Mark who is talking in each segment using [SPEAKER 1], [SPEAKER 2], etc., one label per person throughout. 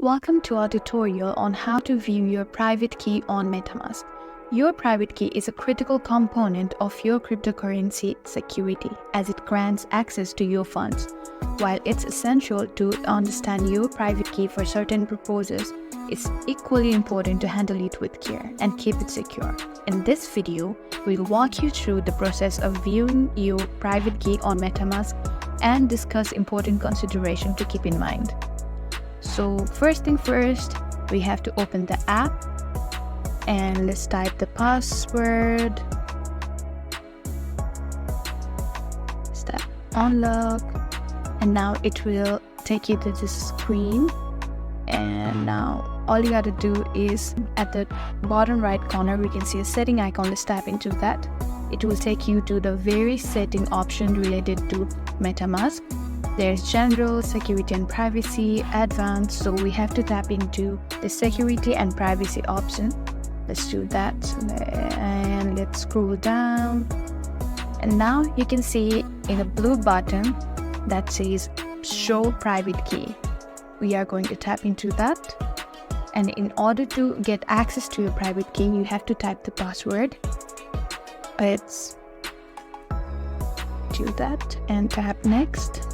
[SPEAKER 1] Welcome to our tutorial on how to view your private key on MetaMask. Your private key is a critical component of your cryptocurrency security as it grants access to your funds. While it's essential to understand your private key for certain purposes, it's equally important to handle it with care and keep it secure. In this video, we'll walk you through the process of viewing your private key on MetaMask and discuss important considerations to keep in mind. So first thing first, we have to open the app and let's type the password. Step unlock, and now it will take you to this screen. And now all you gotta do is at the bottom right corner we can see a setting icon. Let's tap into that. It will take you to the various setting option related to MetaMask. There's general, security and privacy, advanced, so we have to tap into the security and privacy option. Let's do that, and let's scroll down. And now you can see in a blue button that says show private key. We are going to tap into that, and in order to get access to your private key, you have to type the password. Let's do that and tap next.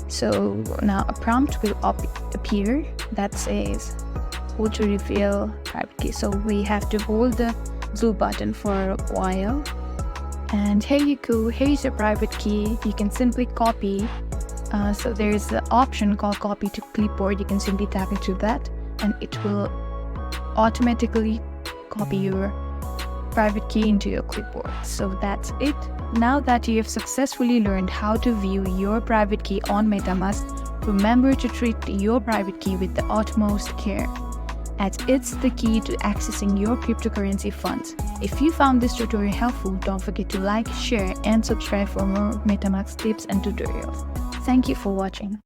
[SPEAKER 1] So now a prompt will appear that says how to reveal private key. So we have to hold the blue button for a while, and here you go. Here's your private key. You can simply copy. So there's the option called copy to clipboard. You can simply tap into that and it will automatically copy your private key into your clipboard. So that's it. Now that you have successfully learned how to view your private key on MetaMask, remember to treat your private key with the utmost care, as it's the key to accessing your cryptocurrency funds. If you found this tutorial helpful, don't forget to like, share, and subscribe for more MetaMask tips and tutorials. Thank you for watching.